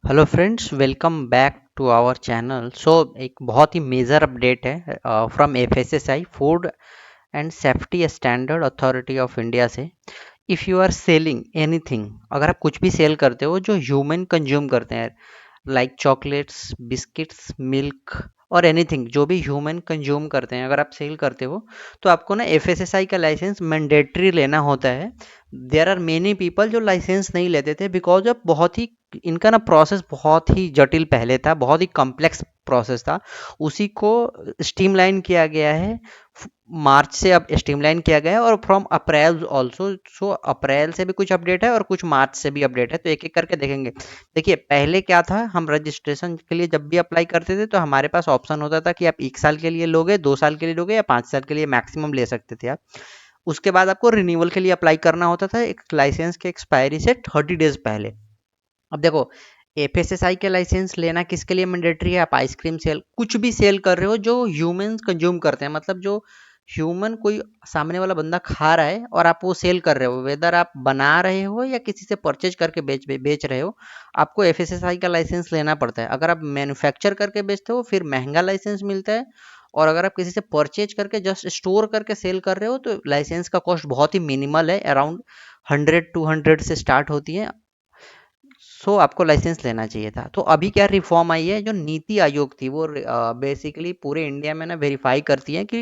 Hello friends, welcome back to our channel. एक बहुत ही मेजर अपडेट है from FSSAI, food and safety standard authority of India से। If you are selling anything, अगर आप कुछ भी सेल करते हो जो ह्यूमन कंज्यूम करते हैं, लाइक चॉकलेट्स, बिस्किट्स, मिल्क और एनीथिंग जो भी ह्यूमन कंज्यूम करते हैं, अगर आप सेल करते हो तो आपको ना एफएसएसआई का लाइसेंस मैंडेटरी लेना होता है। देयर आर मेनी पीपल जो लाइसेंस नहीं लेते थे बिकॉज ऑफ बहुत ही इनका ना प्रोसेस बहुत ही जटिल पहले था, बहुत ही कॉम्प्लेक्स प्रोसेस था। उसी को स्ट्रीमलाइन किया गया है, मार्च से अब स्ट्रीमलाइन किया गया है और फ्रॉम अप्रैल ऑल्सो। सो अप्रैल से भी कुछ अपडेट है और कुछ मार्च से भी अपडेट है, तो एक एक करके देखेंगे। देखिए, पहले क्या था, हम रजिस्ट्रेशन के लिए जब भी अप्लाई करते थे तो हमारे पास ऑप्शन होता था कि आप 1 साल के लिए लोगे, 2 साल के लिए लोगे या 5 साल के लिए मैक्सिमम ले सकते थे आप। उसके बाद आपको रिन्यूअल के लिए अप्लाई करना होता था एक लाइसेंस के एक्सपायरी से 30 डेज पहले। अब देखो, एफएसएसआई के लाइसेंस लेना किसके लिए मैंडेटरी है? आप आइसक्रीम सेल, कुछ भी सेल कर रहे हो जो ह्यूमन कंज्यूम करते हैं, मतलब जो ह्यूमन कोई सामने वाला बंदा खा रहा है और आप वो सेल कर रहे हो, वेदर आप बना रहे हो या किसी से परचेज करके बेच रहे हो, आपको एफएसएसआई का लाइसेंस लेना पड़ता है। अगर आप मैन्युफैक्चर करके बेचते हो फिर महंगा लाइसेंस मिलता है, और अगर आप किसी से परचेज करके जस्ट स्टोर करके सेल कर रहे हो तो लाइसेंस का कॉस्ट बहुत ही मिनिमल है, अराउंड 100-200 से स्टार्ट होती है। आपको लाइसेंस लेना चाहिए था। तो अभी क्या रिफॉर्म आई है, जो नीति आयोग थी वो बेसिकली पूरे इंडिया में ना वेरीफाई करती है कि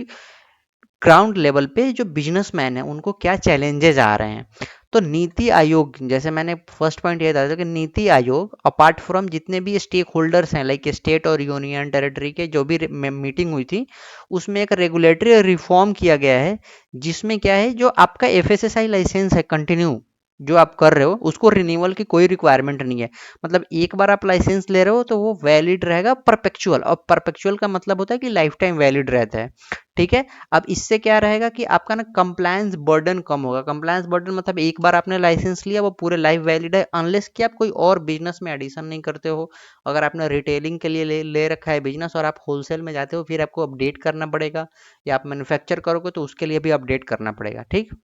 ग्राउंड लेवल पे जो बिजनेसमैन है उनको क्या चैलेंजेस आ रहे हैं। तो नीति आयोग, जैसे मैंने फर्स्ट पॉइंट ये था कि नीति आयोग अपार्ट फ्रॉम जितने भी स्टेक होल्डर्स हैं, लाइक स्टेट और यूनियन टेरिटरी के जो भी मीटिंग हुई थी, उसमें एक रेगुलेटरी रिफॉर्म किया गया है, जिसमें क्या है, जो आपका एफएसएसआई लाइसेंस है कंटिन्यू जो आप कर रहे हो उसको रिन्यूअल की कोई रिक्वायरमेंट नहीं है। मतलब एक बार आप लाइसेंस ले रहे हो तो वो वैलिड रहेगा परपेचुअल, और परपेचुअल का मतलब होता है कि लाइफ टाइम वैलिड रहता है। ठीक है। अब इससे क्या रहेगा कि आपका ना कंप्लायंस बर्डन कम होगा। कंप्लायंस बर्डन मतलब एक बार आपने लाइसेंस लिया वो पूरे लाइफ वैलिड है, अनलेस कि आप कोई और बिजनेस में एडिशन नहीं करते हो। अगर आपने रिटेलिंग के लिए ले रखा है बिजनेस और आप होलसेल में जाते हो, फिर आपको अपडेट करना पड़ेगा, या आप मैन्युफैक्चर करोगे तो उसके लिए भी अपडेट करना पड़ेगा। ठीक।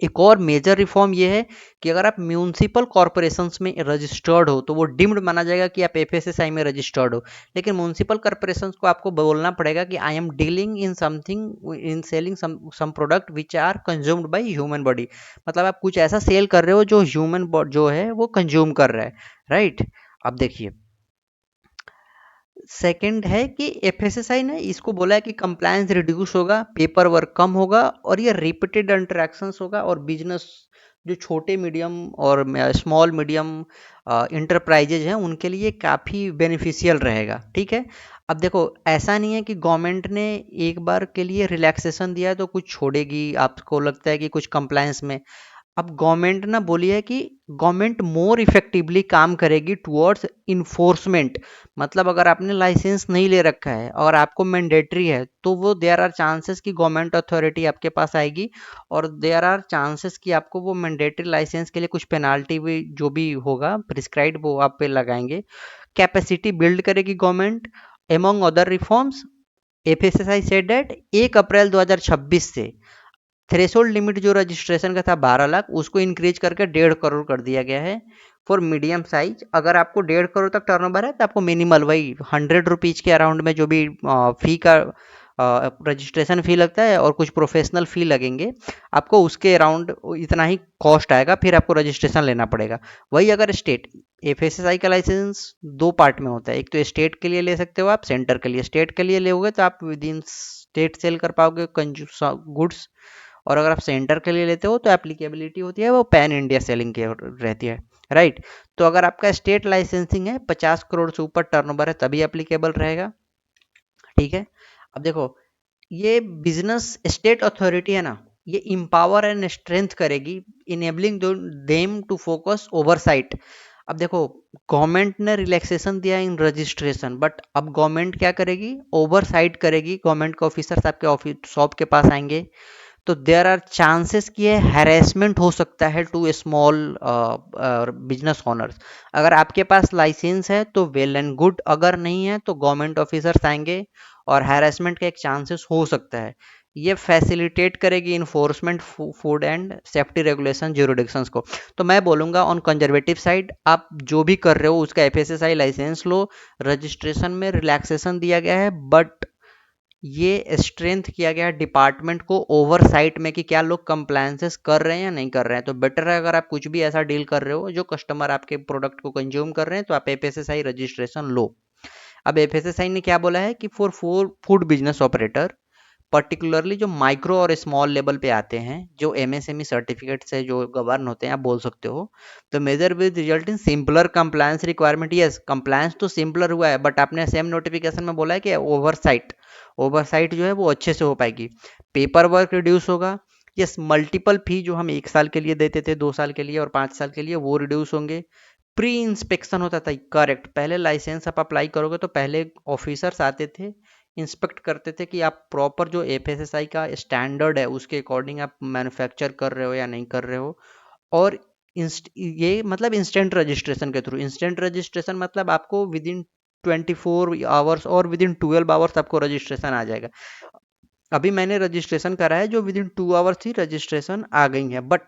एक और मेजर रिफॉर्म ये है कि अगर आप म्यूनिसिपल कॉरपोरेशंस में रजिस्टर्ड हो तो वो डिम्ड माना जाएगा कि आप एफएसएसआई में रजिस्टर्ड हो। लेकिन म्यूनिसिपल कॉरपोरेशंस को आपको बोलना पड़ेगा कि I am dealing in something in selling some product which are consumed by human body. मतलब आप कुछ ऐसा सेल कर रहे हो जो ह्यूमन जो है वो कंज्यूम कर रहा है। राइट। अब देखिए, सेकंड है कि एफएसएसआई ने इसको बोला है कि कंप्लायंस रिड्यूस होगा, पेपर वर्क कम होगा और ये रिपीटेड इंटरेक्शंस होगा, और बिजनेस जो छोटे मीडियम और स्मॉल मीडियम इंटरप्राइजेज हैं उनके लिए काफ़ी बेनिफिशियल रहेगा। ठीक है। अब देखो, ऐसा नहीं है कि गवर्नमेंट ने एक बार के लिए रिलैक्सेशन दिया है तो कुछ छोड़ेगी। आपको लगता है कि कुछ कंप्लायंस में, अब गवर्नमेंट ना बोली है कि गवर्नमेंट मोर इफेक्टिवली काम करेगी टुवर्ड्स इन्फोर्समेंट। मतलब अगर आपने लाइसेंस नहीं ले रखा है और आपको मैंडेटरी है तो वो देयर आर चांसेस कि गवर्नमेंट अथॉरिटी आपके पास आएगी, और देयर आर चांसेस कि आपको वो मैंडेटरी लाइसेंस के लिए कुछ पेनाल्टी भी जो भी होगा प्रिस्क्राइब वो आप पे लगाएंगे। कैपेसिटी बिल्ड करेगी government. Among other reforms, FSSI said that 1 अप्रैल 2026 से थ्रेशोल्ड लिमिट जो रजिस्ट्रेशन का था 12 लाख, उसको इंक्रीज करके 1.5 करोड़ कर दिया गया है फॉर मीडियम साइज। अगर आपको 1.5 करोड़ तक टर्नओवर है तो आपको मिनिमल वही 100 रुपीज के अराउंड में जो भी फी का रजिस्ट्रेशन फी लगता है और कुछ प्रोफेशनल फी लगेंगे, आपको उसके अराउंड इतना ही कॉस्ट आएगा, फिर आपको रजिस्ट्रेशन लेना पड़ेगा। वही अगर स्टेट, एफएसएसआई का लाइसेंस दो पार्ट में होता है, एक तो स्टेट के लिए ले सकते हो आप, सेंटर के लिए। स्टेट के लिए लोगे तो आप विद इन स्टेट सेल कर पाओगे गुड्स, और अगर आप सेंटर के लिए लेते हो तो एप्लीकेबिलिटी होती है वो पैन इंडिया सेलिंग की रहती है। राइट। तो अगर आपका स्टेट लाइसेंसिंग है, 50 करोड़ से ऊपर टर्नओवर है, तभी एप्लीकेबल रहेगा। ठीक है। अब देखो, ये बिजनेस स्टेट अथॉरिटी है ना, ये इंपावर एंड स्ट्रेंथ करेगी, enabling them to focus oversight. अब देखो, गवर्नमेंट ने रिलैक्सेशन दिया इन रजिस्ट्रेशन, बट अब गवर्नमेंट क्या करेगी, ओवरसाइट करेगी। गवर्नमेंट के ऑफिसर्स आपके ऑफिस शॉप के पास आएंगे तो देयर आर चांसेस कि ये हैरेसमेंट हो सकता है टू स्मॉल बिजनेस ओनर्स। अगर आपके पास लाइसेंस है तो वेल एंड गुड, अगर नहीं है तो गवर्नमेंट ऑफिसर्स आएंगे और हैरेसमेंट का एक चांसेस हो सकता है। ये फैसिलिटेट करेगी enforcement food and safety regulation jurisdictions को। तो मैं बोलूँगा ऑन कंजर्वेटिव साइड आप जो भी कर रहे हो उसका एफएसएसआई लाइसेंस लो, रजिस्ट्रेशन में रिलैक्सेशन दिया गया है, बट ये स्ट्रेंथ किया गया है डिपार्टमेंट को ओवरसाइट में कि क्या लोग कंप्लायंसेस कर रहे हैं या नहीं कर रहे हैं। तो बेटर है अगर आप कुछ भी ऐसा डील कर रहे हो जो कस्टमर आपके प्रोडक्ट को कंज्यूम कर रहे हैं तो आप एफएसएसआई रजिस्ट्रेशन लो। अब एफएसएसआई ने क्या बोला है कि for food business operator particularly जो माइक्रो और स्मॉल लेवल पे आते हैं, जो एमएसएमई सर्टिफिकेट से जो गवर्न होते हैं, आप बोल सकते हो, तो measure with result in simpler compliance requirement. Yes, compliance तो सिंपलर हुआ है, बट आपने सेम नोटिफिकेशन में बोला है कि ओवरसाइट ओवरसाइट जो है वो अच्छे से हो पाएगी, पेपर वर्क रिड्यूस होगा। यस, मल्टीपल फी जो हम 1 साल के लिए देते थे, 2 साल के लिए और 5 साल के लिए, वो रिड्यूस होंगे। प्री इंस्पेक्शन होता था, करेक्ट, पहले लाइसेंस आप अप्लाई करोगे तो पहले ऑफिसर्स आते थे, इंस्पेक्ट करते थे कि आप प्रॉपर जो एफएसएसआई का स्टैंडर्ड है उसके अकॉर्डिंग आप मैन्युफैक्चर कर रहे हो या नहीं कर रहे हो। और ये मतलब इंस्टेंट रजिस्ट्रेशन के थ्रू, इंस्टेंट रजिस्ट्रेशन मतलब आपको विद इन 24 आवर्स और विद इन 12 आवर्स आपको रजिस्ट्रेशन आ जाएगा। अभी मैंने रजिस्ट्रेशन करा है जो विद इन 2 आवर्स ही रजिस्ट्रेशन आ गई है, बट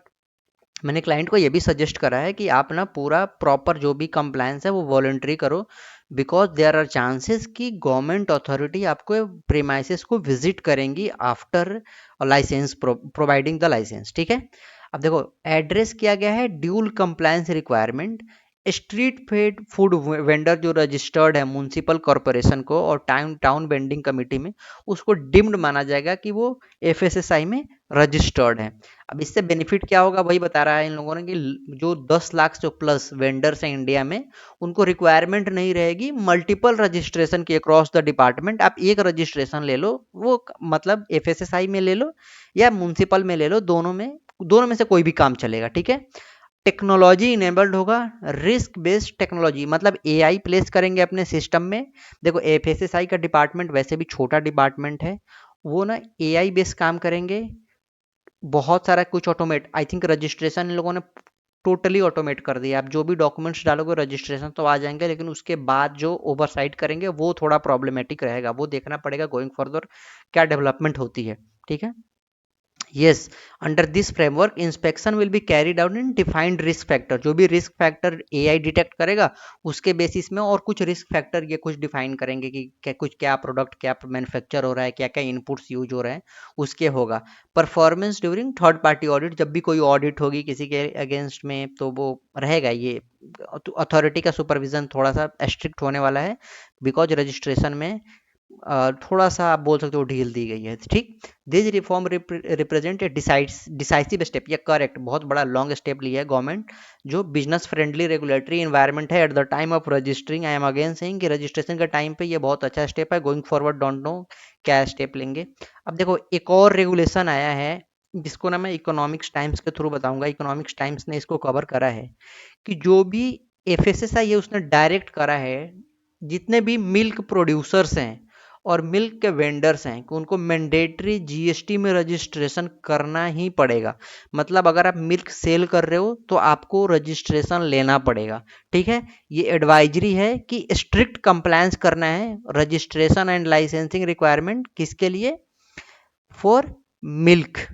मैंने क्लाइंट को ये भी सजेस्ट करा है कि आप ना पूरा प्रॉपर जो भी कंप्लायंस है वो वॉलंटरी करो, बिकॉज देयर आर चांसेस कि गवर्नमेंट अथॉरिटी आपको प्रीमाइसेस को विजिट करेंगी after licence providing the licence. ठीक है, अब देखो एड्रेस किया गया है dual compliance requirement. Street food food vendor जो रजिस्टर्ड है म्यूनसिपल कॉरपोरेशन को और टाउन टाउन वेंडिंग कमेटी में, उसको डिम्ड माना जाएगा कि वो एफएसएसआई में रजिस्टर्ड है। अब इससे बेनिफिट क्या होगा वही बता रहा है इन लोगों ने कि जो 10 लाख से प्लस वेंडर्स हैं इंडिया में, उनको रिक्वायरमेंट नहीं रहेगी मल्टीपल रजिस्ट्रेशन की अक्रॉस द डिपार्टमेंट। आप एक रजिस्ट्रेशन ले लो, वो मतलब एफएसएसआई में ले लो या म्यूनसिपल में ले लो, दोनों में से कोई भी काम चलेगा। ठीक है, टेक्नोलॉजी इनेबल्ड होगा, रिस्क बेस्ड टेक्नोलॉजी मतलब एआई प्लेस करेंगे अपने सिस्टम में। देखो एफएसएसआई का डिपार्टमेंट वैसे भी छोटा डिपार्टमेंट है, वो ना एआई बेस्ड काम करेंगे, बहुत सारा कुछ automate, I think registration in लोगों ने टोटली ऑटोमेट कर दिया। आप जो भी डॉक्यूमेंट्स डालोगे रजिस्ट्रेशन तो आ जाएंगे, लेकिन उसके बाद जो ओवरसाइट करेंगे वो थोड़ा प्रॉब्लमेटिक रहेगा, वो देखना पड़ेगा गोइंग फर्दर क्या डेवलपमेंट होती है। ठीक है, yes, under this framework inspection will be carried out in defined risk factor। जो भी रिस्क फैक्टर एआई डिटेक्ट करेगा उसके बेसिस में, और कुछ रिस्क फैक्टर ये कुछ डिफाइन करेंगे कि क्या प्रोडक्ट क्या मैन्युफैक्चर हो रहा है, क्या क्या इनपुट्स यूज हो रहे हैं, उसके होगा। Performance during third party audit, जब भी कोई ऑडिट होगी किसी के अगेंस्ट में तो वो रहेगा, ये अथॉरिटी का सुपरविजन थोड़ा सा स्ट्रिक्ट होने वाला है, बिकॉज रजिस्ट्रेशन में थोड़ा सा आप बोल सकते हो ढील दी गई है। ठीक, this reform represent a decisive step, ये करेक्ट, बहुत बड़ा लॉन्ग स्टेप लिया है गवर्नमेंट, जो बिजनेस फ्रेंडली रेगुलेटरी इन्वायरमेंट है at the time of registering. I am again saying कि रजिस्ट्रेशन के टाइम पे ये बहुत अच्छा स्टेप है, गोइंग फॉरवर्ड डोंट नो क्या स्टेप लेंगे। अब देखो एक और रेगुलेशन आया है जिसको ना मैं इकोनॉमिक्स टाइम्स के थ्रू बताऊंगा, इकोनॉमिक्स टाइम्स ने इसको कवर करा है कि जो भी एफएसएसआई है उसने डायरेक्ट करा है जितने भी मिल्क प्रोड्यूसर्स हैं और मिल्क के वेंडर्स हैं कि उनको मैंडेटरी जीएसटी में रजिस्ट्रेशन करना ही पड़ेगा। मतलब अगर आप मिल्क सेल कर रहे हो तो आपको रजिस्ट्रेशन लेना पड़ेगा। ठीक है, ये एडवाइजरी है कि स्ट्रिक्ट कंप्लायंस करना है रजिस्ट्रेशन एंड लाइसेंसिंग रिक्वायरमेंट, किसके लिए, for milk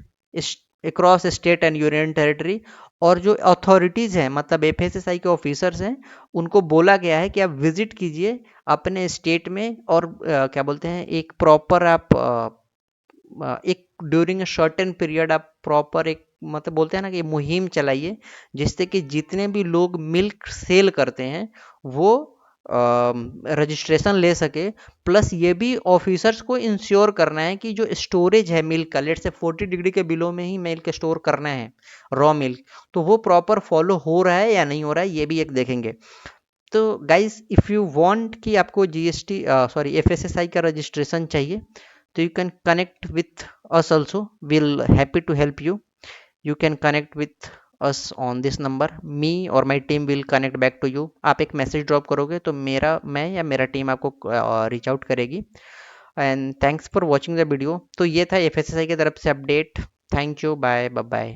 across state and union territory. और जो अथॉरिटीज़ हैं मतलब एफएसएसआई के ऑफिसर्स हैं, उनको बोला गया है कि आप विजिट कीजिए अपने स्टेट में और क्या बोलते हैं एक प्रॉपर आप एक ड्यूरिंग अ सर्टेन पीरियड आप प्रॉपर एक मतलब बोलते हैं ना कि मुहिम चलाइए, जिससे कि जितने भी लोग मिल्क सेल करते हैं वो रजिस्ट्रेशन ले सके। प्लस ये भी ऑफिसर्स को इंश्योर करना है कि जो स्टोरेज है मिल्क का, लेट से 40 डिग्री के बिलो में ही मिल्क स्टोर करना है रॉ मिल्क, तो वो प्रॉपर फॉलो हो रहा है या नहीं हो रहा है, ये भी एक देखेंगे। तो गाइस इफ़ यू वांट कि आपको जीएसटी सॉरी एफएसएसआई का रजिस्ट्रेशन चाहिए तो you can connect with us also, we'll happy to help you। you can connect with us on this number, me और my team will connect back to you। आप एक message drop करोगे तो मैं या मेरा टीम आपको रीच आउट करेगी। And thanks for watching the video. तो ये था एफएसएसआई की तरफ से update. Thank you, bye bye.